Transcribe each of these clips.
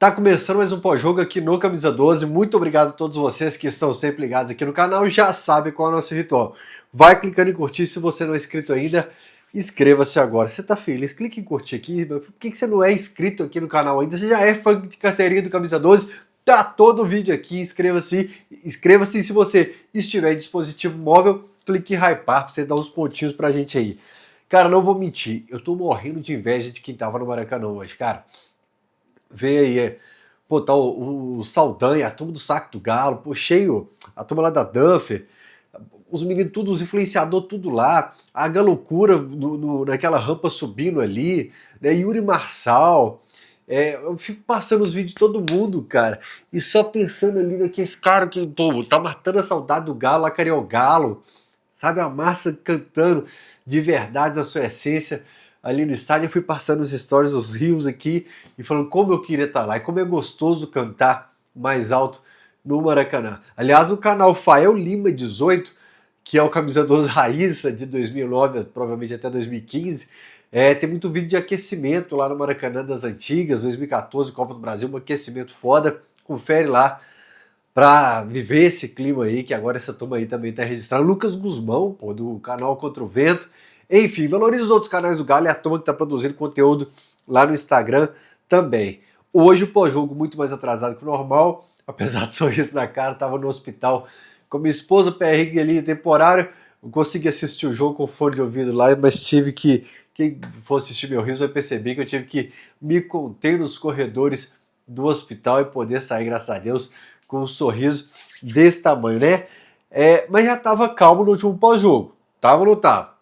Tá começando mais um pós-jogo aqui no Camisa 12. Muito obrigado a todos vocês que estão sempre ligados aqui no canal e já sabem qual é o nosso ritual. Vai clicando em curtir, se você não é inscrito ainda, inscreva-se agora. Você tá feliz? Clique em curtir aqui. Por que você não é inscrito aqui no canal ainda? Você já é fã de carteirinha do Camisa 12? Tá todo o vídeo aqui, inscreva-se. Inscreva-se e se você estiver em dispositivo móvel, clique em hypar pra você dar uns pontinhos pra gente aí. Cara, não vou mentir, eu tô morrendo de inveja de quem tava no Maracanã hoje, cara. Vê aí, pô, tá o Saldanha, a turma do Saco do Galo, pô, cheio, a turma lá da Duffer, os meninos, tudo, os influenciadores, tudo lá, a loucura naquela rampa subindo ali, né, Yuri Marçal, eu fico passando os vídeos de todo mundo, cara, e só pensando ali naqueles caras que, pô, tá matando a saudade do Galo, a Cariogalo, sabe, a massa cantando de verdade a sua essência, ali no estádio. Eu fui passando os stories, os rios aqui, e falando como eu queria estar lá, e como é gostoso cantar mais alto no Maracanã. Aliás, o canal Fael Lima 18, que é o Camisa 12 Raiz de 2009, provavelmente até 2015, tem muito vídeo de aquecimento lá no Maracanã das antigas, 2014, Copa do Brasil, um aquecimento foda. Confere lá pra viver esse clima aí, que agora essa turma aí também tá registrando. Lucas Guzmão, pô, do canal Contra o Vento. Enfim, valorize os outros canais do Galo e a turma que tá produzindo conteúdo lá no Instagram também. Hoje o pós-jogo muito mais atrasado que o normal, apesar do sorriso na cara, tava no hospital com minha esposa, perrengue ali temporário. Eu consegui assistir o jogo com fone de ouvido lá, mas tive que, quem for assistir meu riso vai perceber que eu tive que me conter nos corredores do hospital e poder sair, graças a Deus, com um sorriso desse tamanho, né? Mas já tava calmo no último pós-jogo, tava ou não tava?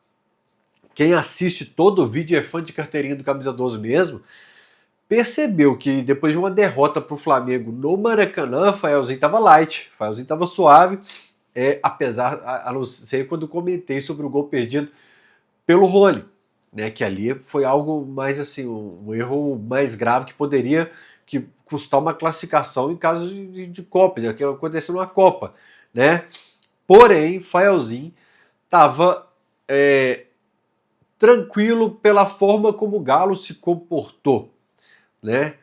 Quem assiste todo o vídeo é fã de carteirinha do Camisa 12 mesmo, percebeu que depois de uma derrota para o Flamengo no Maracanã, Faelzinho tava light, Faelzinho tava suave, apesar, a não ser quando comentei sobre o gol perdido pelo Rony, né, que ali foi algo mais assim, um erro mais grave que poderia custar uma classificação em caso de Copa, de aquilo aconteceu numa Copa, né? Porém, Faelzinho tava tranquilo pela forma como o Galo se comportou, né?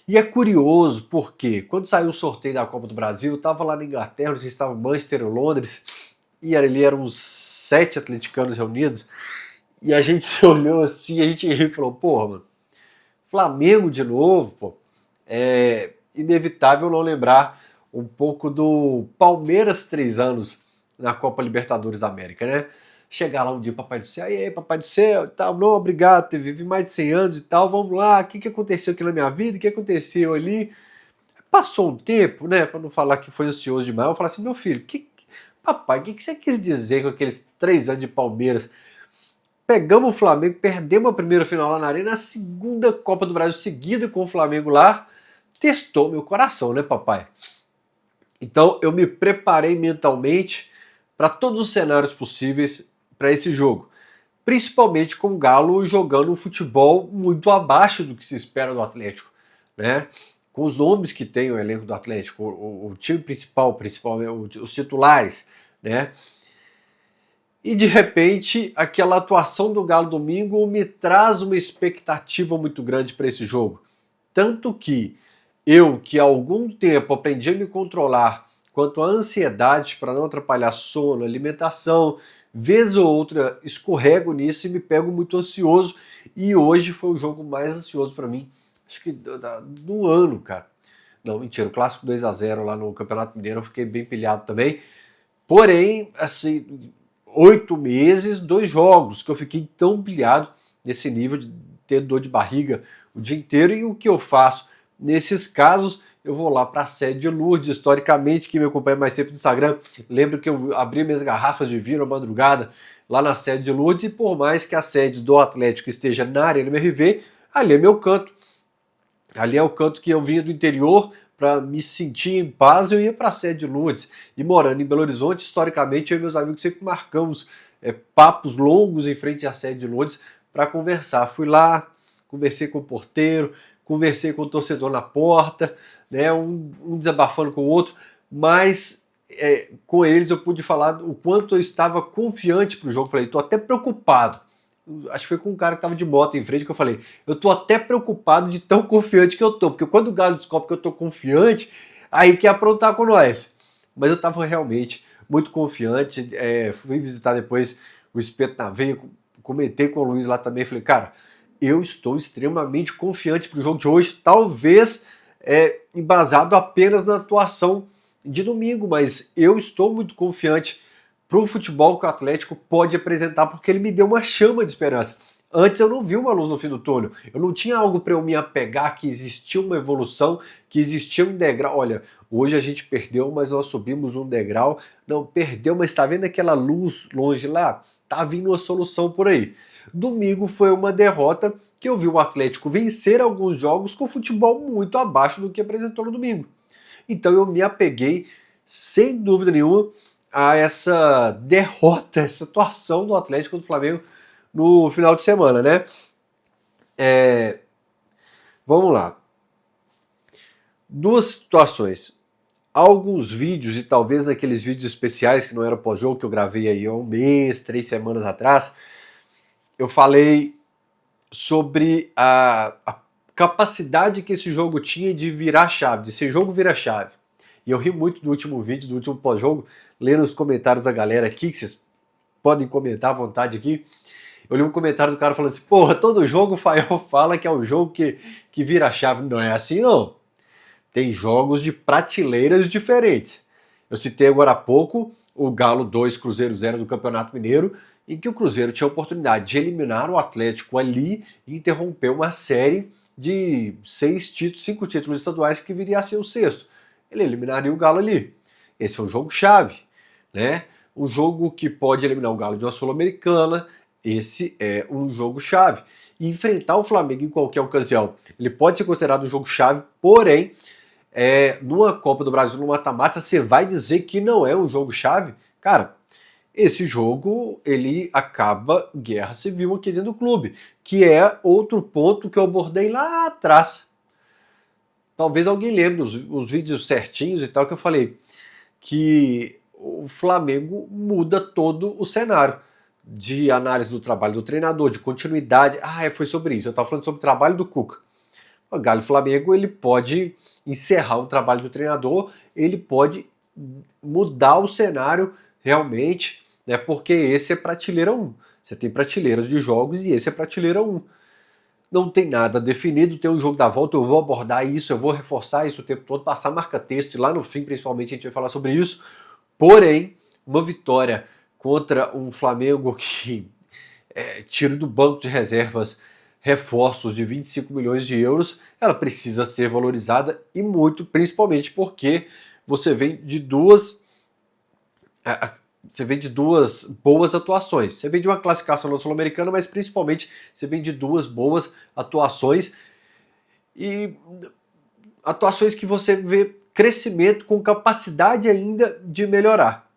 E é curioso porque quando saiu o sorteio da Copa do Brasil, eu estava lá na Inglaterra, não sei se estava em Manchester ou Londres, e ali eram uns 7 atleticanos reunidos, e a gente se olhou assim, a gente riu e falou, porra, mano, Flamengo de novo, pô. É inevitável não lembrar um pouco do Palmeiras 3 anos na Copa Libertadores da América, né? Chegar lá um dia, Papai do Céu, e aí, Papai do Céu, e tal, não, obrigado, vivi mais de 100 anos e tal, vamos lá, o que aconteceu aqui na minha vida, o que aconteceu ali? Passou um tempo, né, para não falar que foi ansioso demais, eu falei assim, meu filho, papai, o que você quis dizer com aqueles 3 anos de Palmeiras? Pegamos o Flamengo, perdemos a primeira final lá na Arena, a segunda Copa do Brasil seguida com o Flamengo lá, testou meu coração, né, papai? Então eu me preparei mentalmente para todos os cenários possíveis para esse jogo, principalmente com o Galo jogando um futebol muito abaixo do que se espera do Atlético, né? Com os nomes que tem o elenco do Atlético, o time principal, os titulares, né? E de repente, aquela atuação do Galo domingo me traz uma expectativa muito grande para esse jogo. Tanto que eu, que há algum tempo aprendi a me controlar quanto à ansiedade para não atrapalhar sono, alimentação, vez ou outra escorrego nisso e me pego muito ansioso. E hoje foi o jogo mais ansioso para mim, acho que do ano, cara. Não, mentira, o clássico 2-0 lá no Campeonato Mineiro eu fiquei bem pilhado também. Porém, assim, 8 meses, 2 jogos, que eu fiquei tão pilhado nesse nível de ter dor de barriga o dia inteiro. E o que eu faço? Nesses casos, eu vou lá para a sede de Lourdes. Historicamente, quem me acompanha mais tempo no Instagram, lembra que eu abri minhas garrafas de vinho na madrugada lá na sede de Lourdes, e por mais que a sede do Atlético esteja na Arena MRV, ali é meu canto. Ali é o canto que eu vinha do interior para me sentir em paz. Eu ia para a sede de Lourdes. E morando em Belo Horizonte, historicamente, eu e meus amigos sempre marcamos papos longos em frente à sede de Lourdes para conversar. Fui lá, conversei com o porteiro, conversei com o torcedor na porta, né, um desabafando com o outro, mas com eles eu pude falar o quanto eu estava confiante para o jogo. Falei, estou até preocupado acho que foi com um cara que tava de moto em frente, que eu falei, eu tô até preocupado de tão confiante que eu tô, porque quando o Galo descobre que eu tô confiante, aí quer aprontar com nós. Mas eu tava realmente muito confiante, fui visitar depois o Espeto na Veia, comentei com o Luiz lá também, falei, cara, eu estou extremamente confiante pro jogo de hoje, talvez embasado apenas na atuação de domingo, mas eu estou muito confiante pro futebol que o Atlético pode apresentar, porque ele me deu uma chama de esperança. Antes eu não vi uma luz no fim do túnel, eu não tinha algo para eu me apegar, que existia uma evolução, que existia um degrau. Olha, hoje a gente perdeu, mas nós subimos um degrau. Não, perdeu, mas está vendo aquela luz longe lá? Tá vindo uma solução por aí. Domingo foi uma derrota que eu vi o Atlético vencer alguns jogos com futebol muito abaixo do que apresentou no domingo. Então eu me apeguei, sem dúvida nenhuma, a essa derrota, essa atuação do Atlético do Flamengo no final de semana, né? Vamos lá. Duas situações. Alguns vídeos, e talvez naqueles vídeos especiais que não era pós-jogo, que eu gravei aí há um mês, 3 semanas atrás, eu falei sobre a capacidade que esse jogo tinha de virar chave, de ser jogo vira chave. E eu ri muito do último vídeo, do último pós-jogo, lendo os comentários da galera aqui, que vocês podem comentar à vontade aqui. Eu li um comentário do cara falando assim, porra, todo jogo o Fael fala que é um jogo que vira chave. Não é assim, não. Tem jogos de prateleiras diferentes. Eu citei agora há pouco o Galo 2, Cruzeiro 0 do Campeonato Mineiro, em que o Cruzeiro tinha a oportunidade de eliminar o Atlético ali e interromper uma série de 5 títulos estaduais que viria a ser o sexto. Ele eliminaria o Galo ali. Esse é um jogo chave, né? Um jogo que pode eliminar o Galo de uma Sul-Americana, esse é um jogo chave. E enfrentar o Flamengo em qualquer ocasião, ele pode ser considerado um jogo chave, porém, numa Copa do Brasil, no mata-mata, você vai dizer que não é um jogo chave? Cara, esse jogo, ele acaba guerra civil aqui dentro do clube, que é outro ponto que eu abordei lá atrás. Talvez alguém lembre os vídeos certinhos e tal, que eu falei que o Flamengo muda todo o cenário de análise do trabalho do treinador, de continuidade. Foi sobre isso. Eu estava falando sobre o trabalho do Cuca. O Galo e Flamengo, ele pode encerrar o trabalho do treinador, ele pode mudar o cenário realmente, né? Porque esse é prateleira 1. Você tem prateleiras de jogos e esse é prateleira 1. Não tem nada definido, tem um jogo da volta, eu vou abordar isso, eu vou reforçar isso o tempo todo, passar marca-texto, e lá no fim, principalmente, a gente vai falar sobre isso. Porém, uma vitória contra um Flamengo que tira do banco de reservas reforços de 25 milhões de euros, ela precisa ser valorizada e muito, principalmente porque você vem de duas boas atuações. Você vem de uma classificação na Sul-Americana, mas principalmente você vem de duas boas atuações e atuações que você vê crescimento com capacidade ainda de melhorar.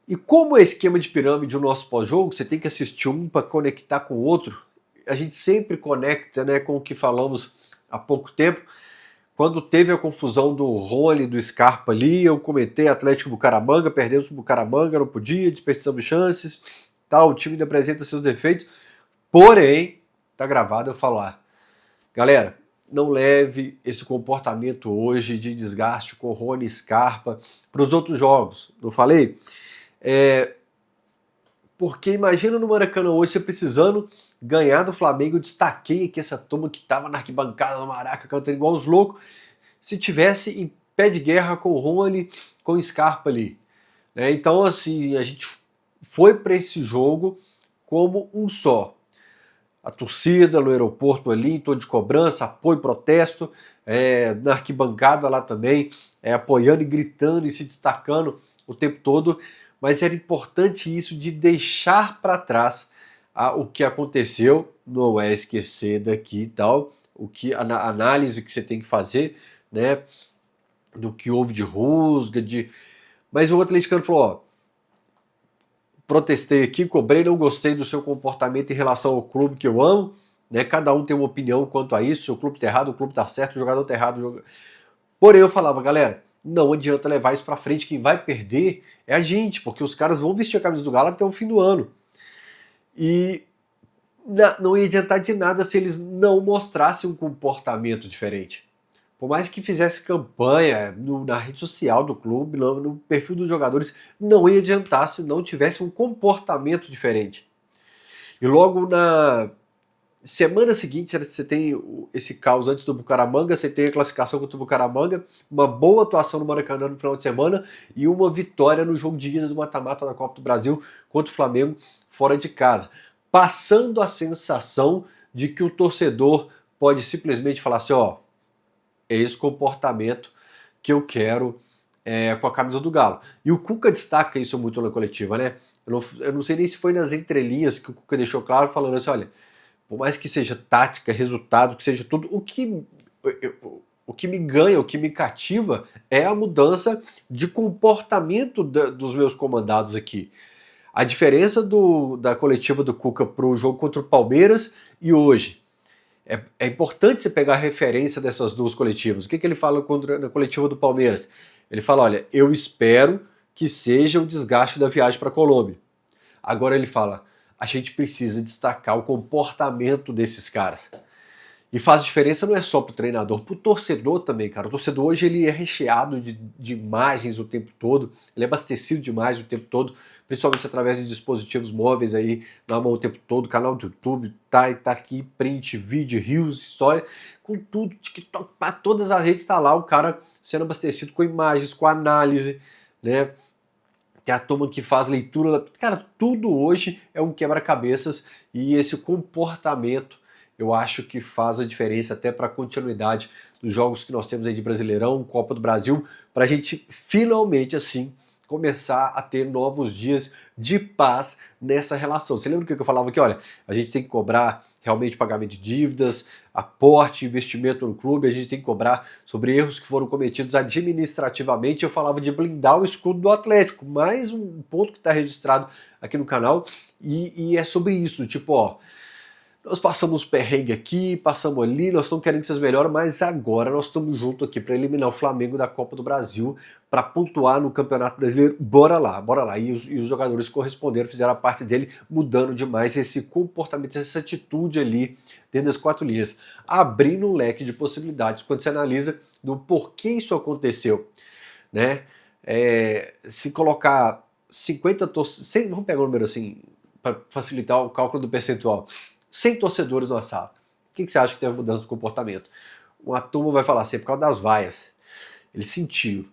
E como é esquema de pirâmide o nosso pós-jogo, você tem que assistir um para conectar com o outro. A gente sempre conecta, né, com o que falamos há pouco tempo. Quando teve a confusão do Rony, do Scarpa ali, eu comentei Atlético Bucaramanga, perdemos o Bucaramanga, não podia, desperdiçamos chances, tal, o time ainda apresenta seus defeitos. Porém, tá gravado eu falar, galera, não leve esse comportamento hoje de desgaste com o Rony e Scarpa para os outros jogos. Não falei? Porque imagina no Maracanã hoje você precisando ganhar do Flamengo. Eu destaquei aqui essa turma que estava na arquibancada do Maraca cantando igual os loucos, se tivesse em pé de guerra com o Rony, com o Scarpa ali. Então, assim, a gente foi para esse jogo como um só. A torcida no aeroporto ali, em tom de cobrança, apoio, protesto, na arquibancada lá também, apoiando e gritando e se destacando o tempo todo. Mas era importante isso de deixar para trás o que aconteceu, não é esquecer daqui e tal, a análise que você tem que fazer, né, do que houve de rusga, mas o atleticano falou, protestei aqui, cobrei, não gostei do seu comportamento em relação ao clube que eu amo, né, cada um tem uma opinião quanto a isso, o clube tá errado, o clube tá certo, o jogador tá errado, Porém eu falava, galera, não adianta levar isso pra frente, quem vai perder é a gente, porque os caras vão vestir a camisa do Galo até o fim do ano. E não ia adiantar de nada se eles não mostrassem um comportamento diferente. Por mais que fizesse campanha na rede social do clube, no perfil dos jogadores, não ia adiantar se não tivesse um comportamento diferente. E logo na semana seguinte, você tem esse caos antes do Bucaramanga, você tem a classificação contra o Bucaramanga, uma boa atuação no Maracanã no final de semana e uma vitória no jogo de ida do mata-mata da Copa do Brasil contra o Flamengo fora de casa. Passando a sensação de que o torcedor pode simplesmente falar assim, ó, é esse comportamento que eu quero com a camisa do Galo. E o Cuca destaca isso muito na coletiva, né? Eu não sei nem se foi nas entrelinhas que o Cuca deixou claro, falando assim, olha, por mais que seja tática, resultado, que seja tudo, o que me ganha, o que me cativa é a mudança de comportamento dos meus comandados aqui. A diferença da coletiva do Cuca para o jogo contra o Palmeiras e hoje. É importante você pegar a referência dessas duas coletivas. O que ele fala na coletiva do Palmeiras? Ele fala, olha, eu espero que seja o desgaste da viagem para a Colômbia. Agora ele fala, a gente precisa destacar o comportamento desses caras. E faz diferença não é só pro treinador, pro torcedor também, cara. O torcedor hoje ele é recheado de imagens o tempo todo, ele é abastecido de imagens o tempo todo, principalmente através de dispositivos móveis aí na mão o tempo todo, canal do YouTube, tá aqui, print, vídeo, reels, história, com tudo, TikTok, para todas as redes tá lá o cara sendo abastecido com imagens, com análise, né? Tem a turma que faz leitura, cara, tudo hoje é um quebra-cabeças e esse comportamento eu acho que faz a diferença até para a continuidade dos jogos que nós temos aí de Brasileirão, Copa do Brasil, para a gente finalmente, assim, começar a ter novos dias de paz nessa relação. Você lembra que eu falava que, olha, a gente tem que cobrar realmente pagamento de dívidas, aporte, investimento no clube, a gente tem que cobrar sobre erros que foram cometidos administrativamente. Eu falava de blindar o escudo do Atlético, mais um ponto que está registrado aqui no canal, e é sobre isso, tipo, ó, nós passamos perrengue aqui, passamos ali, nós estamos querendo que vocês melhorem, mas agora nós estamos juntos aqui para eliminar o Flamengo da Copa do Brasil, para pontuar no Campeonato Brasileiro. Bora lá, bora lá. E os jogadores corresponderam, fizeram a parte dele, mudando demais esse comportamento, essa atitude ali dentro das quatro linhas, abrindo um leque de possibilidades quando você analisa do porquê isso aconteceu, né? Se colocar 50 torcedores, vamos pegar um número assim, para facilitar o cálculo do percentual, 100 torcedores numa sala. O que você acha que teve mudança de comportamento? Uma turma vai falar assim, é por causa das vaias. Eles sentiram.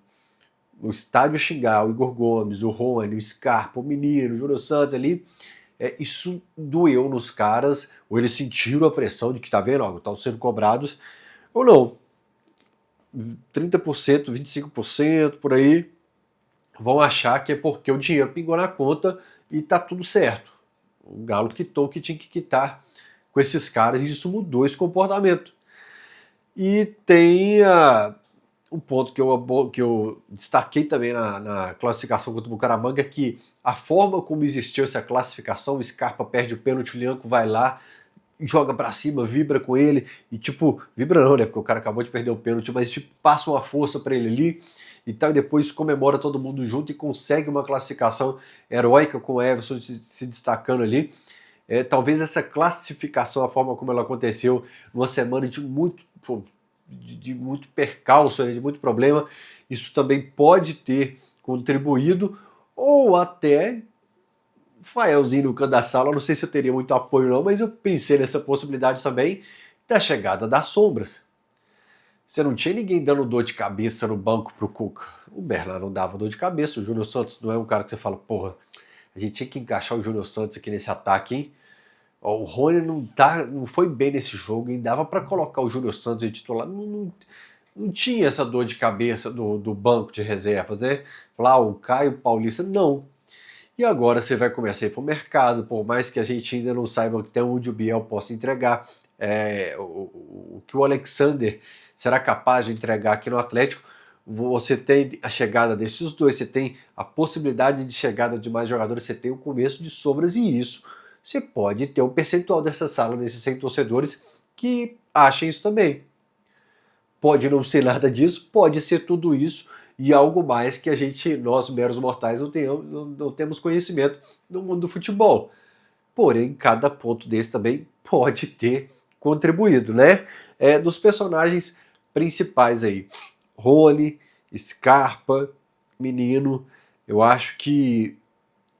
No estádio xingar o Igor Gomes, o Rony, o Scarpa, o Menino, o Júnior Santos ali, isso doeu nos caras, ou eles sentiram a pressão de que, tá vendo, ó, estão sendo cobrados, ou não. 30%, 25%, por aí, vão achar que é porque o dinheiro pingou na conta e tá tudo certo. O Galo quitou o que tinha que quitar com esses caras e isso mudou esse comportamento. E tem um ponto que eu destaquei também na classificação contra o Bucaramanga, que a forma como existiu essa classificação, o Scarpa perde o pênalti, o Lianco vai lá, joga pra cima, vibra com ele, e tipo, vibra não, né, porque o cara acabou de perder o pênalti, mas tipo, passa uma força pra ele ali, e tal, e depois comemora todo mundo junto e consegue uma classificação heróica com o Everson se destacando ali. Talvez essa classificação, a forma como ela aconteceu, numa semana de muito percalço, de muito problema, isso também pode ter contribuído, ou até Faelzinho no canto da sala, não sei se eu teria muito apoio não, mas eu pensei nessa possibilidade também da chegada das sombras. Você não tinha ninguém dando dor de cabeça no banco pro Cuca. O Bernard não dava dor de cabeça, o Júnior Santos não é um cara que você fala, porra, a gente tinha que encaixar o Júnior Santos aqui nesse ataque, hein? O Rony não foi bem nesse jogo, e dava para colocar o Júnior Santos de titular. Não tinha essa dor de cabeça do banco de reservas, né? Lá o Caio Paulista, não. E agora você vai começar a ir para o mercado, por mais que a gente ainda não saiba até onde o Biel possa entregar, o que o Alexander será capaz de entregar aqui no Atlético. Você tem a chegada desses dois, você tem a possibilidade de chegada de mais jogadores, você tem o começo de sobras, e isso você pode ter um percentual dessa sala, desses 100 torcedores, que achem isso também. Pode não ser nada disso, pode ser tudo isso e algo mais que nós meros mortais, não temos conhecimento no mundo do futebol. porém cada ponto desse também pode ter contribuído, né? Dos personagens principais aí, Rony, Scarpa, Menino, eu acho que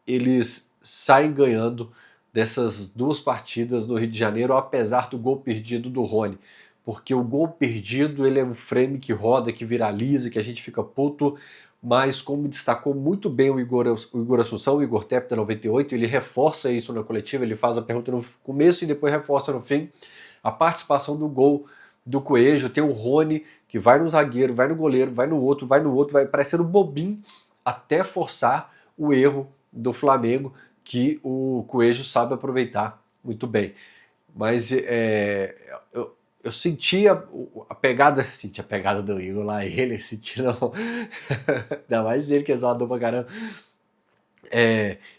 eles saem ganhando dessas duas partidas no Rio de Janeiro, apesar do gol perdido do Rony. Porque o gol perdido, ele é um frame que roda, que viraliza, que a gente fica puto, mas como destacou muito bem o Igor Assunção, o Igor Tepe da 98, ele reforça isso na coletiva, ele faz a pergunta no começo e depois reforça no fim. A participação do gol do Coelho, tem o Rony, que vai no zagueiro, vai no goleiro, vai no outro, vai parecendo bobinho, até forçar o erro do Flamengo, que o Coelho sabe aproveitar muito bem. Mas eu senti a pegada, senti a pegada do Igor lá, ele senti não, ainda mais ele que é zoador pra caramba.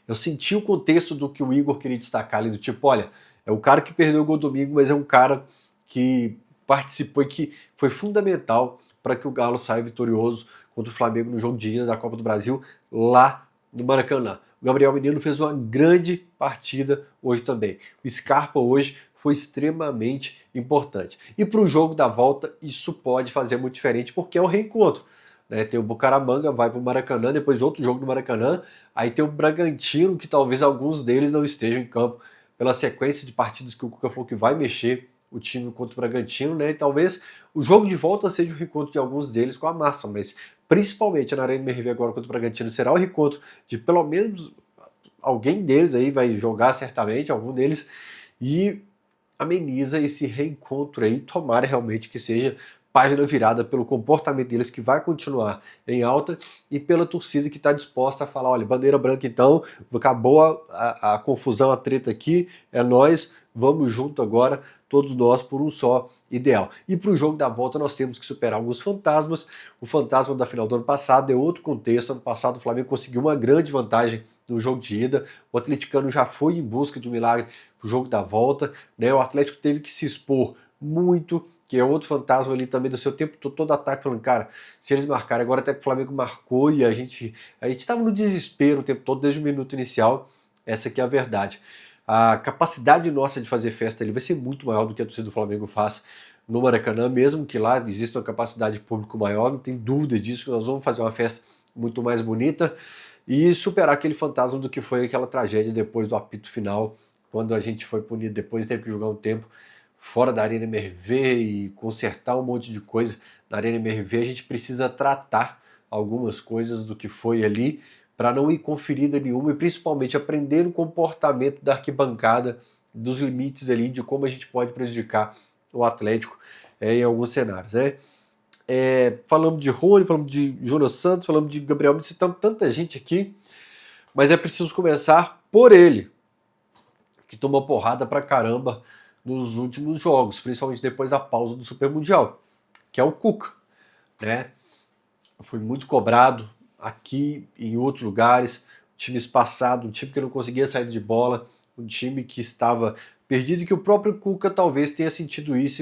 Eu senti o contexto do que o Igor queria destacar ali, do tipo, olha, é o cara que perdeu o gol domingo, mas é um cara que participou e que foi fundamental para que o Galo saia vitorioso contra o Flamengo no jogo de ida da Copa do Brasil lá no Maracanã. O Gabriel Menino fez uma grande partida hoje também. O Scarpa hoje foi extremamente importante. E para o jogo da volta, isso pode fazer muito diferente, porque é um reencontro. Né? Tem o Bucaramanga, vai para o Maracanã, depois outro jogo no Maracanã, aí tem o Bragantino, que talvez alguns deles não estejam em campo pela sequência de partidas que o Cuca falou que vai mexer o time contra o Bragantino, né? E talvez o jogo de volta seja o reencontro de alguns deles com a massa, mas principalmente na Arena MRV agora contra o Bragantino será o reencontro de pelo menos alguém deles aí, vai jogar certamente, algum deles, e ameniza esse reencontro aí, tomara realmente que seja página virada pelo comportamento deles, que vai continuar em alta, e pela torcida que está disposta a falar, olha, bandeira branca então, acabou a confusão, a treta aqui, é nós, vamos junto agora, todos nós por um só ideal. E para o jogo da volta nós temos que superar alguns fantasmas. O fantasma da final do ano passado é outro contexto. Ano passado o Flamengo conseguiu uma grande vantagem no jogo de ida. O atleticano já foi em busca de um milagre para o jogo da volta. Né? O Atlético teve que se expor muito, que é outro fantasma ali também do seu tempo todo ataque, falando, cara, se eles marcarem, agora até que o Flamengo marcou e a gente estava no desespero o tempo todo, desde o minuto inicial. Essa aqui é a verdade. A capacidade nossa de fazer festa ali vai ser muito maior do que a torcida do Flamengo faz no Maracanã, mesmo que lá exista uma capacidade de público maior, não tem dúvida disso, nós vamos fazer uma festa muito mais bonita e superar aquele fantasma do que foi aquela tragédia depois do apito final, quando a gente foi punido depois, teve que jogar um tempo fora da Arena MRV e consertar um monte de coisa na Arena MRV. A gente precisa tratar algumas coisas do que foi ali, para não ir com ferida nenhuma e principalmente aprender o comportamento da arquibancada, dos limites ali, de como a gente pode prejudicar o Atlético em alguns cenários. Né? Falamos de Rony, falamos de Jonas Santos, falamos de Gabriel, citamos tanta gente aqui, mas é preciso começar por ele, que tomou porrada pra caramba nos últimos jogos, principalmente depois da pausa do Super Mundial, que é o Cuca. Né? Foi muito cobrado aqui e em outros lugares, um time espaçado, um time que não conseguia sair de bola, um time que estava perdido e que o próprio Cuca talvez tenha sentido isso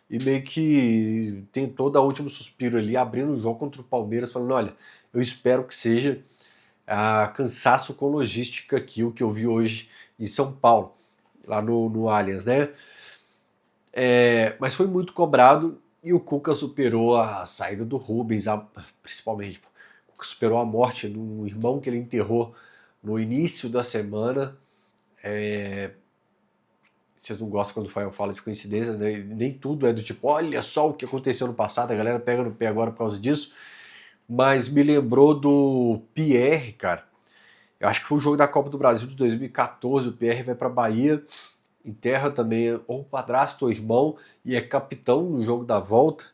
e meio que tentou dar o último suspiro ali, abrindo o jogo contra o Palmeiras, falando, olha, eu espero que seja cansaço com logística aqui, o que eu vi hoje em São Paulo, lá no Allianz, né? Mas foi muito cobrado e o Cuca superou a saída do Rubens, principalmente. O Cuca superou a morte do irmão que ele enterrou no início da semana. Vocês não gostam quando eu falo de coincidência, né? Nem tudo é do tipo, olha só o que aconteceu no passado, a galera pega no pé agora por causa disso. Mas me lembrou do Pierre, cara. Eu acho que foi o jogo da Copa do Brasil de 2014, o Pierre vai para Bahia, enterra também ou o padrasto ou o irmão e é capitão no jogo da volta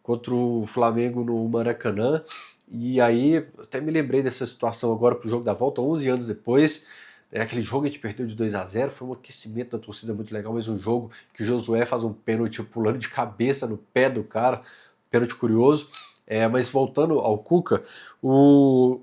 contra o Flamengo no Maracanã. E aí, até me lembrei dessa situação agora pro jogo da volta, 11 anos depois. Aquele jogo a gente perdeu de 2-0, foi um aquecimento da torcida muito legal, mas um jogo que o Josué faz um pênalti pulando de cabeça no pé do cara, pênalti curioso. Mas voltando ao Cuca, o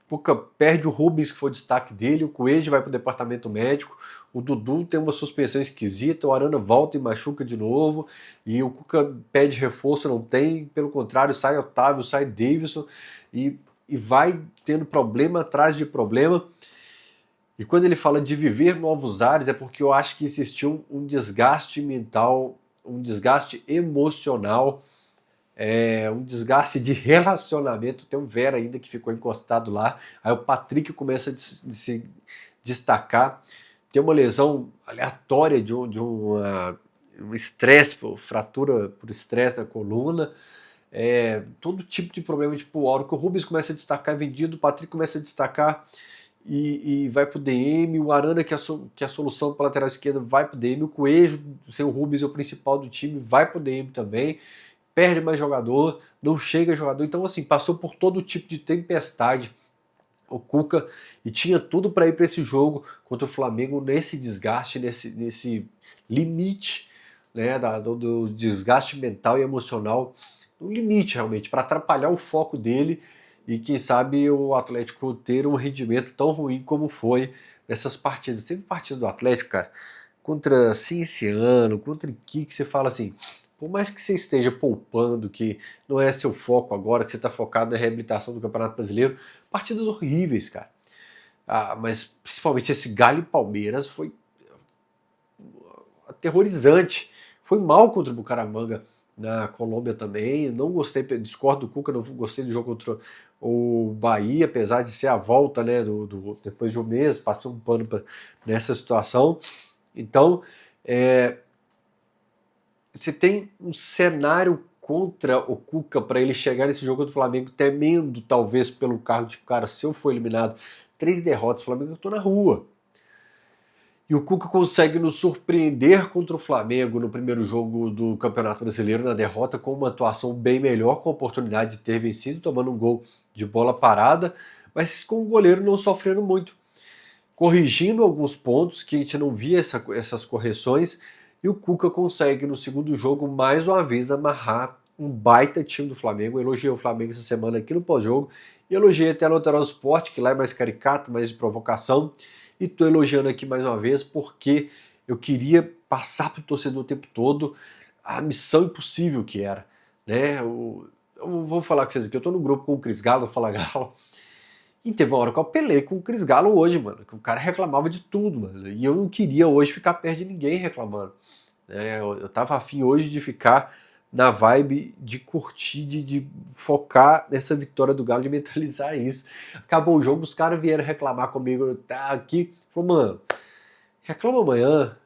Cuca perde o Rubens, que foi o destaque dele, o Coelho vai para o departamento médico, o Dudu tem uma suspensão esquisita, o Arana volta e machuca de novo, e o Cuca pede reforço, não tem, pelo contrário, sai Otávio, sai Davidson, e vai tendo problema atrás de problema, E quando ele fala de viver novos ares, é porque eu acho que existiu um desgaste mental, um desgaste emocional, um desgaste de relacionamento. Tem o Vera ainda que ficou encostado lá. Aí o Patrick começa a se destacar. Tem uma lesão aleatória de um estresse, fratura por estresse na coluna. Todo tipo de problema, tipo, a hora que o Rubens começa a destacar é vendido, o Patrick começa a destacar e vai pro DM, o Arana, que é a solução para lateral esquerda, vai pro DM, o Coelho, sem o Rubens, é o principal do time, vai pro DM também, perde mais jogador, não chega jogador, então assim, passou por todo tipo de tempestade o Cuca, e tinha tudo para ir para esse jogo contra o Flamengo nesse desgaste, nesse limite, né, do desgaste mental e emocional, no limite realmente, para atrapalhar o foco dele e quem sabe o Atlético ter um rendimento tão ruim como foi nessas partidas. Teve partida do Atlético, cara, contra Cienciano, contra que você fala assim, por mais que você esteja poupando, que não é seu foco agora, que você está focado na reabilitação do Campeonato Brasileiro, partidas horríveis, cara. Mas principalmente esse Galo e Palmeiras foi aterrorizante. Foi mal contra o Bucaramanga na Colômbia também. Não gostei, discordo do Cuca, não gostei do jogo contra o Bahia, apesar de ser a volta, né, depois de um mês, passei um pano nessa situação. Então, você tem um cenário contra o Cuca para ele chegar nesse jogo do Flamengo, temendo talvez pelo cargo de cara, se eu for eliminado, 3 derrotas, Flamengo, eu tô na rua. E o Cuca consegue nos surpreender contra o Flamengo no primeiro jogo do Campeonato Brasileiro, na derrota, com uma atuação bem melhor, com a oportunidade de ter vencido, tomando um gol de bola parada, mas com o goleiro não sofrendo muito, corrigindo alguns pontos que a gente não via essas correções, e o Cuca consegue no segundo jogo mais uma vez amarrar um baita time do Flamengo. Eu elogiei o Flamengo essa semana aqui no pós-jogo, e elogiei até a Lateral Sport, que lá é mais caricato, mais de provocação, e estou elogiando aqui mais uma vez porque eu queria passar para o torcedor o tempo todo a missão impossível que era, né? Eu vou falar com vocês aqui, eu estou no grupo com o Cris Galo, Fala Galo, e teve uma hora que eu apelei com o Cris Galo hoje, mano, que o cara reclamava de tudo, mano, e eu não queria hoje ficar perto de ninguém reclamando. Eu tava afim hoje de ficar na vibe de curtir, de focar nessa vitória do Galo, de mentalizar isso. Acabou o jogo, os caras vieram reclamar comigo, tá aqui, falou, mano, reclama amanhã.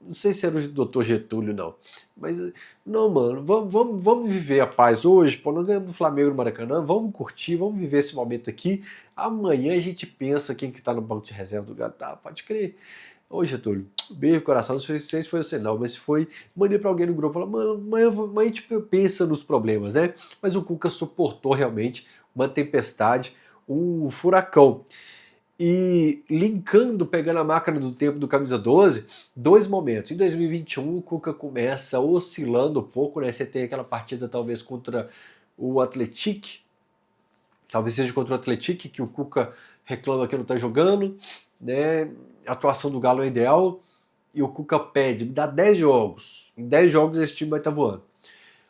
Não sei se era o doutor Getúlio, não. Mas, não, mano, vamos viver a paz hoje, pô, nós ganhamos do Flamengo no Maracanã, vamos curtir, vamos viver esse momento aqui. Amanhã a gente pensa quem que tá no banco de reserva do Galo, tá, pode crer. Ô, Getúlio, beijo no coração, não sei se foi você não, mas se foi, mandei pra alguém no grupo, falou, mano, a gente pensa nos problemas, né? Mas o Cuca suportou realmente uma tempestade, um furacão. E linkando, pegando a máquina do tempo do Camisa 12, 2 momentos. Em 2021, o Cuca começa oscilando um pouco, né? Você tem aquela partida talvez contra o Atlético, talvez seja contra o Atlético, que o Cuca reclama que não tá jogando, né? A atuação do Galo é ideal, e o Cuca pede, me dá 10 jogos. Em 10 jogos esse time vai estar voando.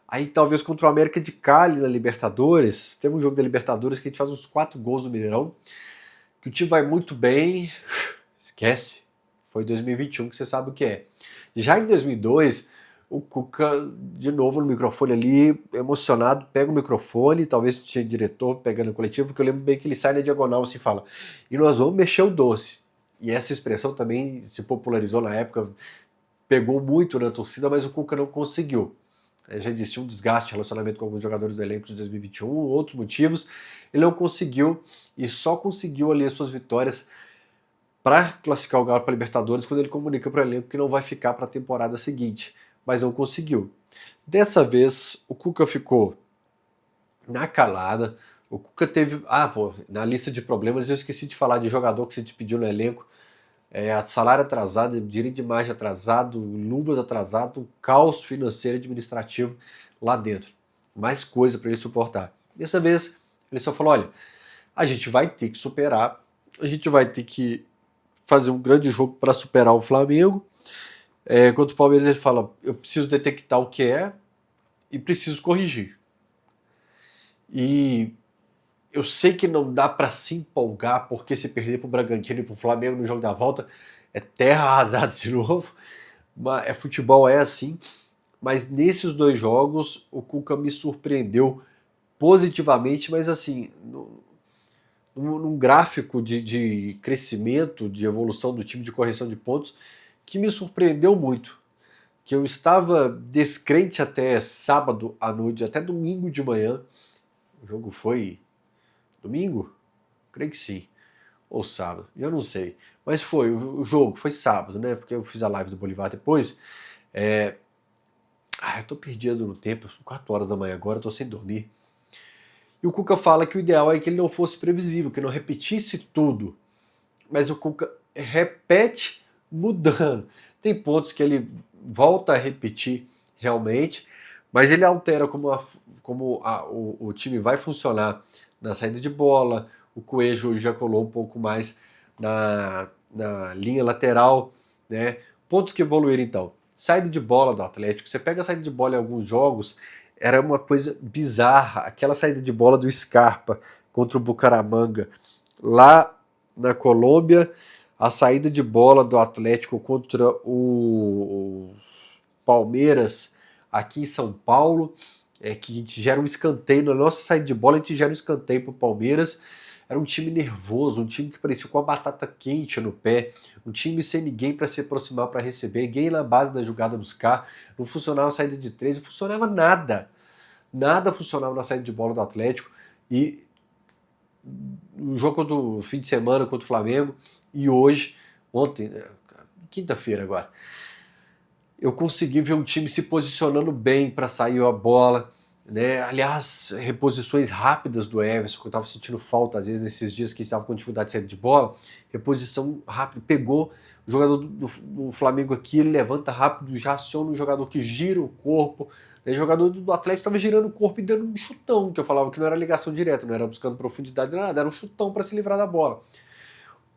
Aí talvez contra o América de Cali na Libertadores, tem um jogo da Libertadores que a gente faz uns 4 gols no Mineirão, que o time vai muito bem, esquece, foi 2021 que você sabe o que é. Já em 2002, o Cuca, de novo no microfone ali, emocionado, pega o microfone, talvez tinha diretor pegando o coletivo, porque eu lembro bem que ele sai na diagonal assim e fala, e nós vamos mexer o doce. E essa expressão também se popularizou na época, pegou muito na torcida, mas o Cuca não conseguiu. Já existia um desgaste, relacionamento com alguns jogadores do elenco de 2021, outros motivos. Ele não conseguiu e só conseguiu ali as suas vitórias para classificar o Galo para Libertadores quando ele comunica para o elenco que não vai ficar para a temporada seguinte, mas não conseguiu. Dessa vez, o Cuca ficou na calada. O Cuca teve... na lista de problemas eu esqueci de falar de jogador que se despediu no elenco. Salário atrasado, direito de imagem atrasado, luvas atrasado, caos financeiro e administrativo lá dentro. Mais coisa para ele suportar. Dessa vez, ele só falou, olha, a gente vai ter que superar, a gente vai ter que fazer um grande jogo para superar o Flamengo. Contra o Palmeiras ele fala, eu preciso detectar o que é e preciso corrigir. E Eu sei que não dá para se empolgar, porque se perder para o Bragantino e para o Flamengo no jogo da volta é terra arrasada de novo. Mas futebol é assim. Mas nesses dois jogos o Cuca me surpreendeu positivamente, mas assim, num gráfico de crescimento, de evolução do time, de correção de pontos, que me surpreendeu muito. Que eu estava descrente até sábado à noite, até domingo de manhã. O jogo foi domingo? Creio que sim. Ou sábado, eu não sei. Mas foi, o jogo foi sábado, né? Porque eu fiz a live do Bolivar depois. Eu tô perdido no tempo, 4 horas da manhã agora, eu tô sem dormir. E o Cuca fala que o ideal é que ele não fosse previsível, que não repetisse tudo. Mas o Cuca repete mudando. Tem pontos que ele volta a repetir realmente, mas ele altera o time vai funcionar na saída de bola. O Coelho já colou um pouco mais na linha lateral, né? Pontos que evoluíram então. Saída de bola do Atlético. Você pega a saída de bola em alguns jogos, era uma coisa bizarra. Aquela saída de bola do Scarpa contra o Bucaramanga lá na Colômbia, a saída de bola do Atlético contra o Palmeiras aqui em São Paulo, que a gente gera um escanteio, na nossa saída de bola a gente gera um escanteio para o Palmeiras. Era um time nervoso, um time que parecia com a batata quente no pé, um time sem ninguém para se aproximar para receber, ninguém na base da jogada buscar, não funcionava a saída de três, não funcionava nada. Nada funcionava na saída de bola do Atlético. E no jogo do fim de semana contra o Flamengo e hoje, ontem, quinta-feira agora, eu consegui ver um time se posicionando bem para sair a bola, né? Aliás, reposições rápidas do Everson, que eu estava sentindo falta às vezes nesses dias que a gente estava com dificuldade de sair de bola, reposição rápida, pegou o jogador do Flamengo aqui, ele levanta rápido, já aciona um jogador que gira o corpo, né? O jogador do Atlético estava girando o corpo e dando um chutão, que eu falava que não era ligação direta, não era buscando profundidade, nada, era um chutão para se livrar da bola.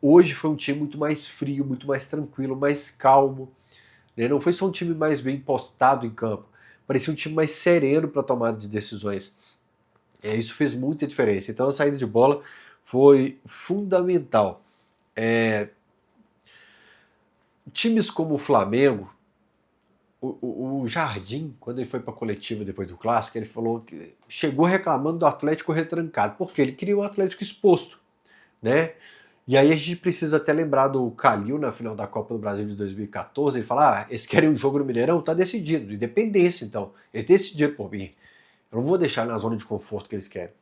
Hoje foi um time muito mais frio, muito mais tranquilo, mais calmo, né? Não foi só um time mais bem postado em campo, parecia um time mais sereno para tomada de decisões. Isso fez muita diferença. Então a saída de bola foi fundamental. Times como o Flamengo, o Jardim, quando ele foi para a coletiva depois do Clássico, ele falou que chegou reclamando do Atlético retrancado, porque ele queria um Atlético exposto, né? E aí a gente precisa até lembrar do Calil na final da Copa do Brasil de 2014, ele fala, eles querem um jogo no Mineirão? Tá decidido, independência então, eles decidiram por mim, eu não vou deixar na zona de conforto que eles querem.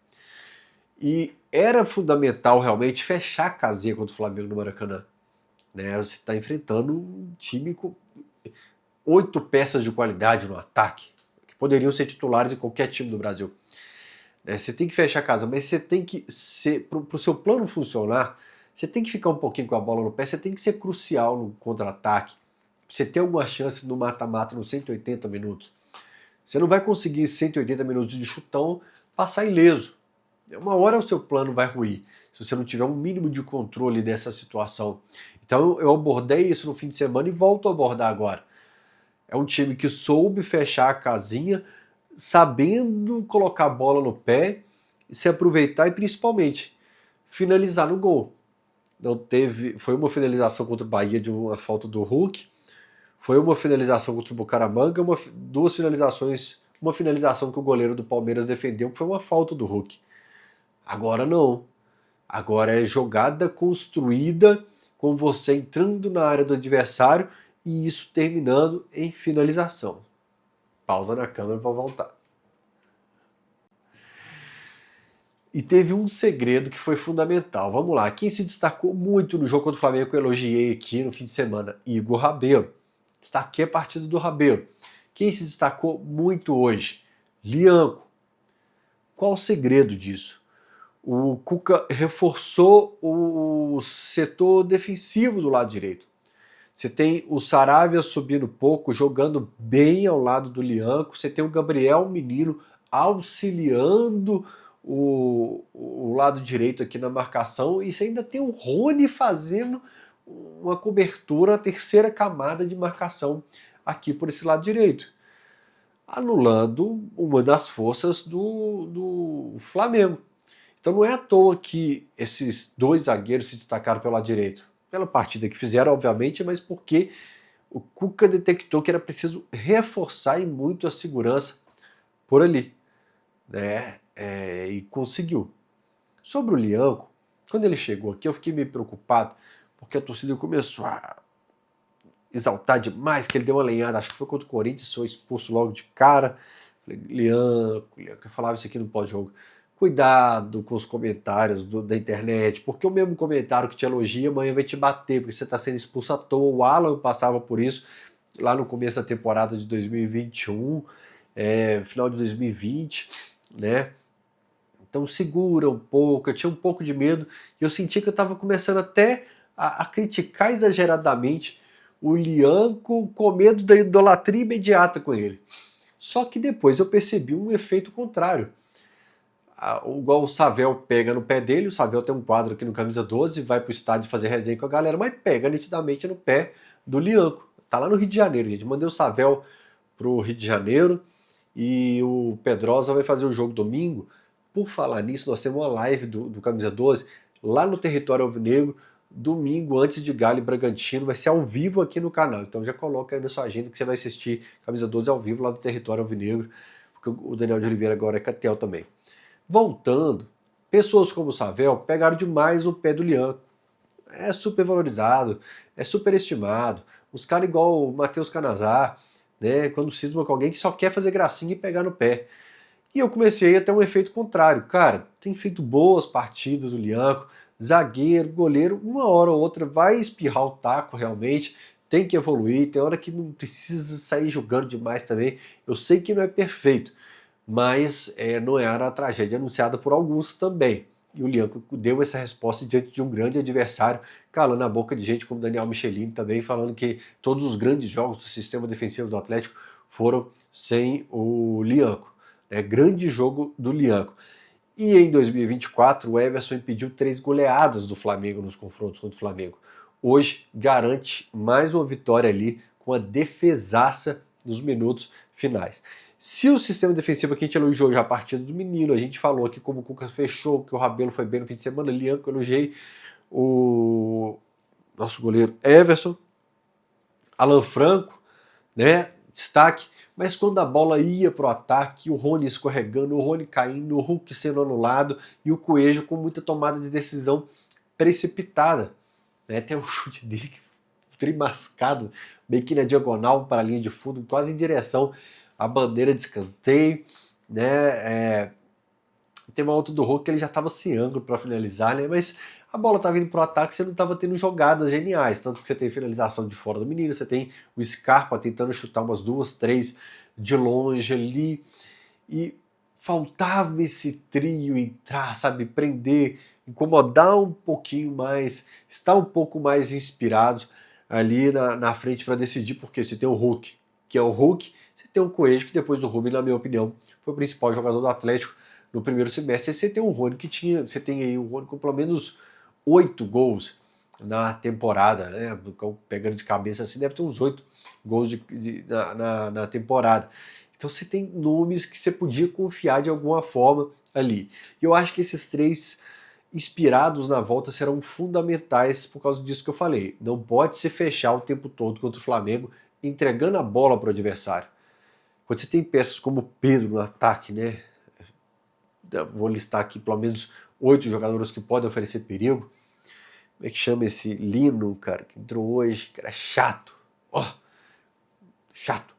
E era fundamental realmente fechar a casinha contra o Flamengo no Maracanã, né? Você está enfrentando um time com 8 peças de qualidade no ataque, que poderiam ser titulares em qualquer time do Brasil. Você tem que fechar a casa, mas você tem que ser, para o seu plano funcionar, você tem que ficar um pouquinho com a bola no pé, você tem que ser crucial no contra-ataque, pra você ter alguma chance no mata-mata nos 180 minutos. Você não vai conseguir 180 minutos de chutão passar ileso. Uma hora o seu plano vai ruir, se você não tiver um mínimo de controle dessa situação. Então eu abordei isso no fim de semana e volto a abordar agora. É um time que soube fechar a casinha, sabendo colocar a bola no pé, se aproveitar e principalmente finalizar no gol. Não teve, foi uma finalização contra o Bahia de uma falta do Hulk, foi uma finalização contra o Bucaramanga, duas finalizações, uma finalização que o goleiro do Palmeiras defendeu, que foi uma falta do Hulk. Agora não. Agora é jogada construída com você entrando na área do adversário e isso terminando em finalização. Pausa na câmera para voltar. E teve um segredo que foi fundamental. Vamos lá. Quem se destacou muito no jogo contra o Flamengo que eu elogiei aqui no fim de semana? Igor Rabelo. Destaquei a partida do Rabelo. Quem se destacou muito hoje? Lianco. Qual o segredo disso? O Cuca reforçou o setor defensivo do lado direito. Você tem o Saravia subindo pouco, jogando bem ao lado do Lianco. Você tem o Gabriel Menino auxiliando o lado direito aqui na marcação. E você ainda tem o Rony fazendo uma cobertura, a terceira camada de marcação aqui por esse lado direito, anulando uma das forças do Flamengo. Então não é à toa que esses dois zagueiros se destacaram pelo lado direito. Pela partida que fizeram, obviamente, mas porque o Cuca detectou que era preciso reforçar e muito a segurança por ali, né? E conseguiu. Sobre o Lianco, quando ele chegou aqui, eu fiquei meio preocupado, porque a torcida começou a exaltar demais, que ele deu uma lenhada, acho que foi contra o Corinthians, foi expulso logo de cara. Falei, Lianco, eu falava isso aqui no pós-jogo. Cuidado com os comentários da internet, porque o mesmo comentário que te elogia, amanhã vai te bater, porque você está sendo expulso à toa. O Alan passava por isso lá no começo da temporada de 2021, final de 2020, né? Então segura um pouco, eu tinha um pouco de medo, e eu sentia que eu estava começando até a criticar exageradamente o Lianco com medo da idolatria imediata com ele. Só que depois eu percebi um efeito contrário. Igual o Savel pega no pé dele, o Savel tem um quadro aqui no Camisa 12, vai pro estádio fazer resenha com a galera, mas pega nitidamente no pé do Lianco. Tá lá no Rio de Janeiro, gente. Mandei o Savel pro Rio de Janeiro e o Pedrosa vai fazer o jogo domingo. Por falar nisso, nós temos uma live do Camisa 12 lá no território alvinegro, domingo antes de Galo e Bragantino, vai ser ao vivo aqui no canal. Então já coloca aí na sua agenda que você vai assistir Camisa 12 ao vivo lá do território alvinegro, porque o Daniel de Oliveira agora é Catel também. Voltando, pessoas como o Savel pegaram demais o pé do Lianco. É super valorizado, é super estimado. Os caras igual o Matheus Canazar, né, quando cisma com alguém que só quer fazer gracinha e pegar no pé. E eu comecei a ter um efeito contrário. Cara, tem feito boas partidas o Lianco, zagueiro, goleiro, uma hora ou outra vai espirrar o taco realmente, tem que evoluir, tem hora que não precisa sair jogando demais também. Eu sei que não é perfeito, mas não era a tragédia anunciada por alguns também. E o Lianco deu essa resposta diante de um grande adversário, calando a boca de gente como Daniel Michelin também, falando que todos os grandes jogos do sistema defensivo do Atlético foram sem o Lianco. Grande jogo do Lianco. E em 2024, o Everson impediu 3 goleadas do Flamengo nos confrontos contra o Flamengo. Hoje, garante mais uma vitória ali com a defesaça nos minutos finais. Se o sistema defensivo aqui a gente elogiou já a partida do menino, a gente falou aqui como o Cuca fechou, que o Rabelo foi bem no fim de semana, Lianco, eu elogiei o nosso goleiro Everson, Alan Franco, né, destaque, mas quando a bola ia pro ataque, o Rony escorregando, o Rony caindo, o Hulk sendo anulado e o Coelho com muita tomada de decisão precipitada. Até o chute dele trimascado, meio que na diagonal para a linha de fundo, quase em direção à bandeira de escanteio. Tem uma outra do Hulk que ele já estava sem ângulo para finalizar, né? Mas a bola estava indo para o ataque, você não estava tendo jogadas geniais. Tanto que você tem finalização de fora do menino, você tem o Scarpa tentando chutar umas 2, 3 de longe ali. E faltava esse trio entrar, sabe? Prender, incomodar um pouquinho mais, estar um pouco mais inspirado ali na frente para decidir, porque você tem o Hulk, que é o Hulk, você tem o Coelho, que depois do Rubens, na minha opinião, foi o principal jogador do Atlético no primeiro semestre. Você tem o Rony você tem aí o Rony com pelo menos 8 gols na temporada, né? Pegando de cabeça assim, deve ter uns 8 gols na temporada. Então você tem nomes que você podia confiar de alguma forma ali. E eu acho que esses 3 inspirados na volta serão fundamentais por causa disso que eu falei. Não pode se fechar o tempo todo contra o Flamengo, entregando a bola para o adversário. Quando você tem peças como Pedro no ataque, né? Vou listar aqui pelo menos 8 jogadores que podem oferecer perigo. Como é que chama esse Lino, cara, que entrou hoje, cara, chato. Chato.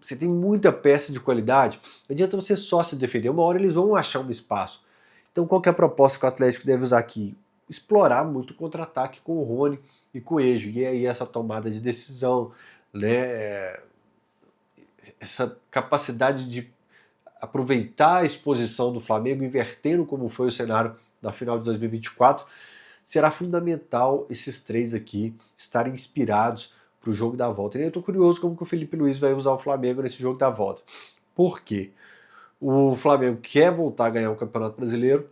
Você tem muita peça de qualidade, não adianta você só se defender, uma hora eles vão achar um espaço. Então qual que é a proposta que o Atlético deve usar aqui? Explorar muito o contra-ataque com o Rony e com o Coelho, e aí essa tomada de decisão, né, essa capacidade de aproveitar a exposição do Flamengo, invertendo como foi o cenário na final de 2024, será fundamental esses 3 aqui estarem inspirados para o jogo da volta. E eu estou curioso como que o Felipe Luiz vai usar o Flamengo nesse jogo da volta. Por quê? O Flamengo quer voltar a ganhar o Campeonato Brasileiro,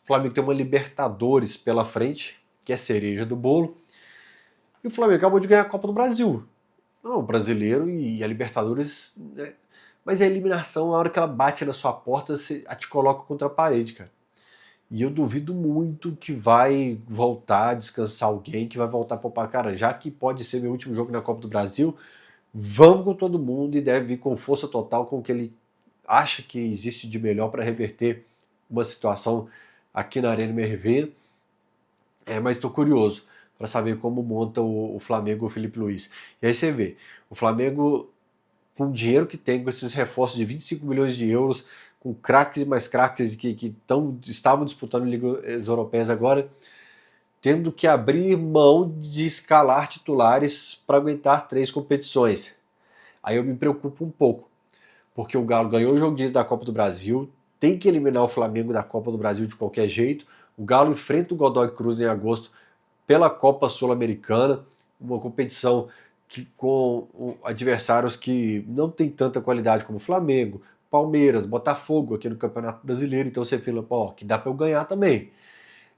o Flamengo tem uma Libertadores pela frente, que é a cereja do bolo, e o Flamengo acabou de ganhar a Copa do Brasil. Não, o brasileiro e a Libertadores, né, Mas a eliminação, a hora que ela bate na sua porta, você a te coloca contra a parede, cara. E eu duvido muito que vai voltar a descansar alguém, que vai voltar a poupar. Cara, já que pode ser meu último jogo na Copa do Brasil, vamos com todo mundo e deve vir com força total, com o que ele acha que existe de melhor para reverter uma situação aqui na Arena MRV. Mas estou curioso para saber como monta o Flamengo o Felipe Luiz. E aí você vê, o Flamengo, com o dinheiro que tem, com esses reforços de 25 milhões de euros, com craques e mais craques que estavam disputando ligas europeias agora, tendo que abrir mão de escalar titulares para aguentar 3 competições. Aí eu me preocupo um pouco, porque o Galo ganhou o jogo da Copa do Brasil, tem que eliminar o Flamengo da Copa do Brasil de qualquer jeito. O Galo enfrenta o Godoy Cruz em agosto pela Copa Sul-Americana, uma competição que, com adversários que não tem tanta qualidade como o Flamengo, Palmeiras, Botafogo aqui no Campeonato Brasileiro. Então você fala, pô, que dá para eu ganhar também.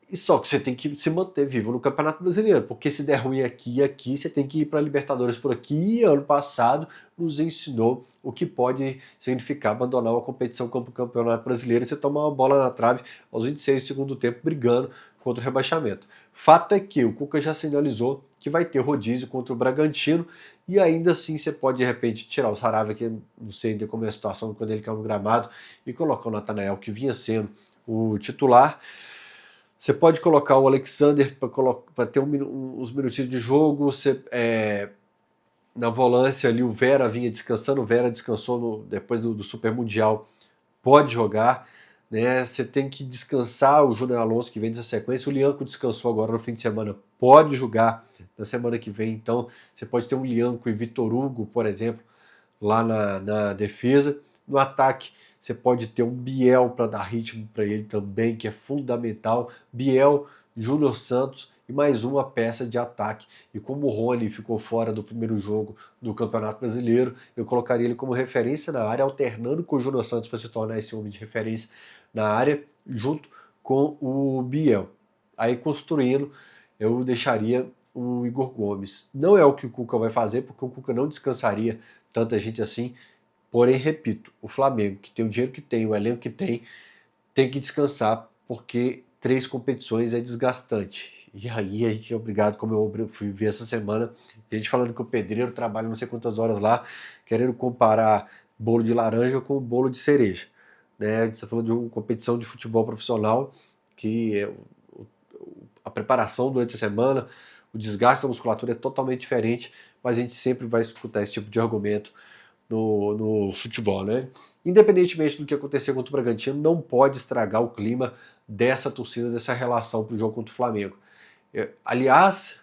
E só que você tem que se manter vivo no Campeonato Brasileiro, porque se der ruim aqui e aqui, você tem que ir para a Libertadores por aqui. E ano passado nos ensinou o que pode significar abandonar uma competição como o Campeonato Brasileiro e você tomar uma bola na trave aos 26 do segundo tempo brigando contra o rebaixamento. Fato é que o Cuca já sinalizou que vai ter rodízio contra o Bragantino e ainda assim você pode de repente tirar o Saravia, que não sei ainda como é a situação quando ele caiu no gramado, e colocar o Natanael, que vinha sendo o titular. Você pode colocar o Alexander para ter uns minutinhos de jogo. Na volância ali, o Vera vinha descansando. O Vera descansou depois do Super Mundial. Pode jogar. Né? Você tem que descansar o Júnior Alonso, que vem dessa sequência. O Lianco descansou agora no fim de semana. Pode jogar na semana que vem. Então, você pode ter um Lianco e Vitor Hugo, por exemplo, lá na defesa. No ataque, você pode ter um Biel para dar ritmo para ele também, que é fundamental. Biel, Júnior Santos e mais uma peça de ataque. E como o Rony ficou fora do primeiro jogo do Campeonato Brasileiro, eu colocaria ele como referência na área, alternando com o Júnior Santos para se tornar esse homem de referência na área, junto com o Biel. Aí construindo, eu deixaria o Igor Gomes. Não é o que o Cuca vai fazer, porque o Cuca não descansaria tanta gente assim. Porém, repito, o Flamengo, que tem o dinheiro que tem, o elenco que tem que descansar, porque 3 competições é desgastante. E aí a gente é obrigado, como eu fui ver essa semana, a gente falando que o pedreiro trabalha não sei quantas horas lá, querendo comparar bolo de laranja com bolo de cereja. Né? A gente está falando de uma competição de futebol profissional, que a preparação durante a semana, o desgaste da musculatura é totalmente diferente, mas a gente sempre vai escutar esse tipo de argumento no futebol, né? Independentemente do que acontecer contra o Bragantino, não pode estragar o clima dessa torcida, dessa relação para o jogo contra o Flamengo. Aliás,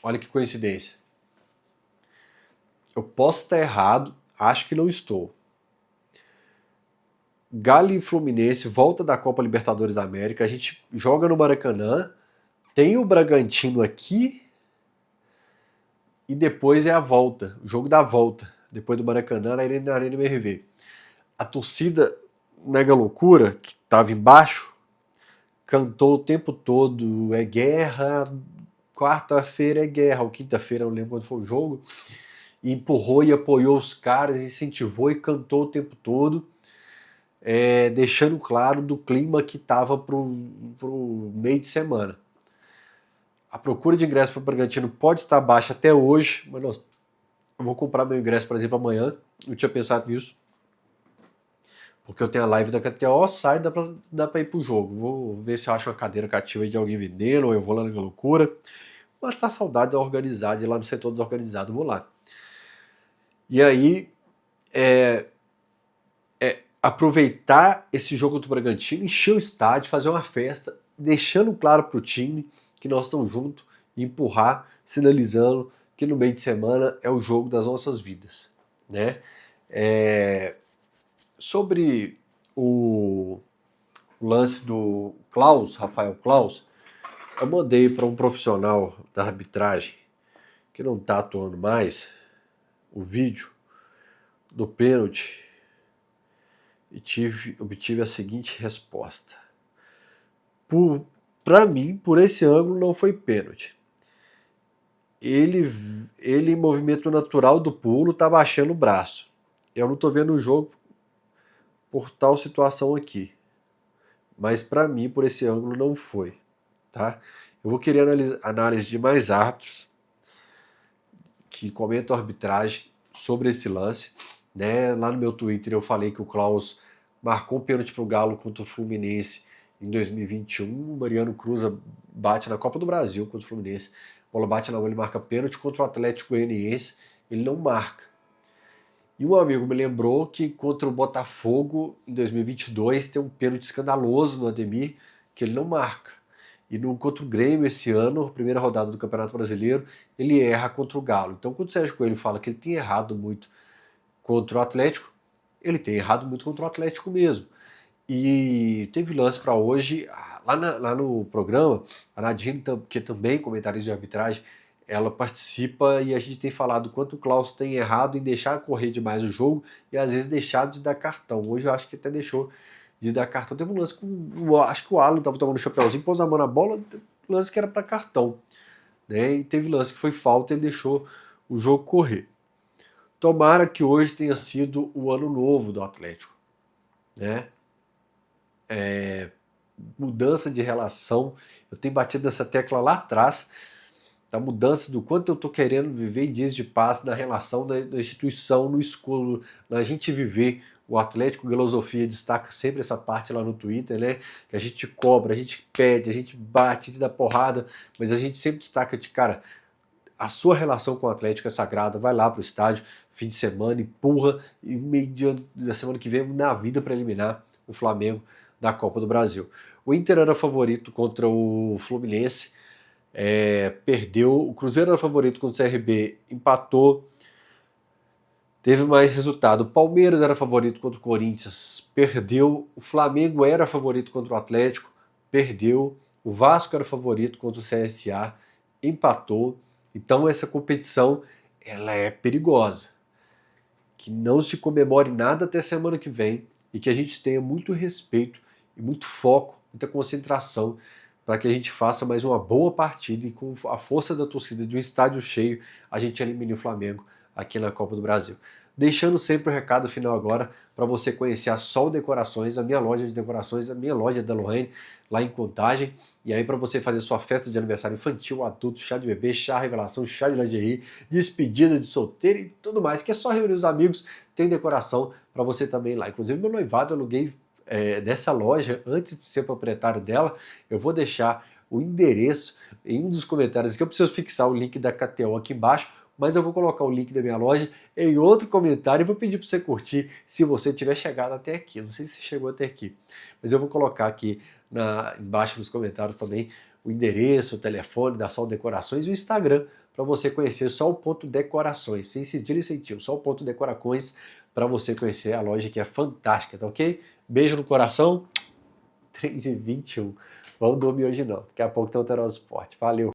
olha que coincidência. Eu posso estar errado, acho que não estou. Galo e Fluminense volta da Copa Libertadores da América, a gente joga no Maracanã, tem o Bragantino aqui e depois é a volta, o jogo da volta, depois do Maracanã na Arena MRV. A torcida mega loucura, que estava embaixo, cantou o tempo todo, é guerra, quarta-feira é guerra, ou quinta-feira, não lembro quando foi o jogo, e empurrou e apoiou os caras, incentivou e cantou o tempo todo, deixando claro do clima que estava pro meio de semana. A procura de ingresso para o Bragantino pode estar baixa até hoje, mas eu vou comprar meu ingresso, por exemplo, amanhã. Eu tinha pensado nisso, porque eu tenho a live da KTO, sai, dá pra ir pro jogo. Vou ver se eu acho uma cadeira cativa de alguém vendendo, ou eu vou lá na loucura. Mas tá saudade da organizada, lá no setor desorganizado, vou lá. E aí, aproveitar esse jogo do Bragantino, encher o estádio, fazer uma festa, deixando claro pro time que nós estamos juntos, e empurrar, sinalizando que no meio de semana é o jogo das nossas vidas, né? Sobre o lance do Rafael Claus, eu mandei para um profissional da arbitragem que não está atuando mais o vídeo do pênalti e obtive a seguinte resposta. Para mim, por esse ângulo, não foi pênalti. Ele em movimento natural do pulo, tá baixando o braço. eu não tô vendo o jogo por tal situação aqui. Mas para mim, por esse ângulo, não foi. Tá? Eu vou querer análise de mais árbitros que comentam a arbitragem sobre esse lance. Né? Lá no meu Twitter eu falei que o Klaus marcou um pênalti pro Galo contra o Fluminense em 2021. O Mariano Cruza bate na Copa do Brasil contra o Fluminense. A bola bate na bola, ele marca pênalti contra o Atlético Goianiense. Ele não marca. E um amigo me lembrou que contra o Botafogo, em 2022, tem um pênalti escandaloso no Ademir, que ele não marca. E no contra o Grêmio esse ano, primeira rodada do Campeonato Brasileiro, ele erra contra o Galo. Então, quando o Sérgio Coelho fala que ele tem errado muito contra o Atlético, ele tem errado muito contra o Atlético mesmo. E teve lance para hoje, lá no programa, a Nadine, que também comentarista de arbitragem, ela participa e a gente tem falado quanto o Klaus tem errado em deixar correr demais o jogo e às vezes deixar de dar cartão. Hoje eu acho que até deixou de dar cartão. Teve um lance com, acho que o Alan estava tomando um chapéuzinho, pôs a mão na bola, lance que era para cartão. Né? E teve lance que foi falta e ele deixou o jogo correr. Tomara que hoje tenha sido o ano novo do Atlético. Né? Mudança de relação. Eu tenho batido nessa tecla lá atrás, da mudança do quanto eu estou querendo viver dias de paz na relação da instituição, no escuro, na gente viver. O Atlético Filosofia destaca sempre essa parte lá no Twitter, né? Que a gente cobra, a gente pede, a gente bate, a gente dá porrada, mas a gente sempre destaca de, cara, a sua relação com o Atlético é sagrada, vai lá pro estádio, fim de semana, empurra, e meio da semana que vem na vida para eliminar o Flamengo da Copa do Brasil. O Inter era favorito contra o Fluminense, perdeu. O Cruzeiro era favorito contra o CRB, empatou, teve mais resultado. O Palmeiras era favorito contra o Corinthians, perdeu. O Flamengo era favorito contra o Atlético, perdeu. O Vasco era favorito contra o CSA, empatou. Então essa competição ela é perigosa. Que não se comemore nada até semana que vem e que a gente tenha muito respeito e muito foco, muita concentração para que a gente faça mais uma boa partida e com a força da torcida de um estádio cheio a gente elimine o Flamengo aqui na Copa do Brasil. Deixando sempre o recado final agora para você conhecer a Sol Decorações, a minha loja de decorações, a minha loja da Lorraine, lá em Contagem. E aí para você fazer sua festa de aniversário infantil, adulto, chá de bebê, chá revelação, chá de lingerie, despedida de solteiro e tudo mais, que é só reunir os amigos, tem decoração para você também lá. Inclusive meu noivado eu aluguei dessa loja antes de ser proprietário dela. Eu vou deixar o endereço em um dos comentários que eu preciso fixar o link da KTO aqui embaixo, mas eu vou colocar o link da minha loja em outro comentário e vou pedir para você curtir se você tiver chegado até aqui. Eu não sei se chegou até aqui, mas eu vou colocar aqui embaixo nos comentários também o endereço, o telefone da Sol Decorações e o Instagram para você conhecer só o ponto Decorações, sem cedilha e sem tio, só o ponto Decorações para você conhecer a loja que é fantástica, tá ok? Beijo no coração, 3h21. Vamos dormir hoje não, daqui a pouco tem o Terol Esporte. Valeu!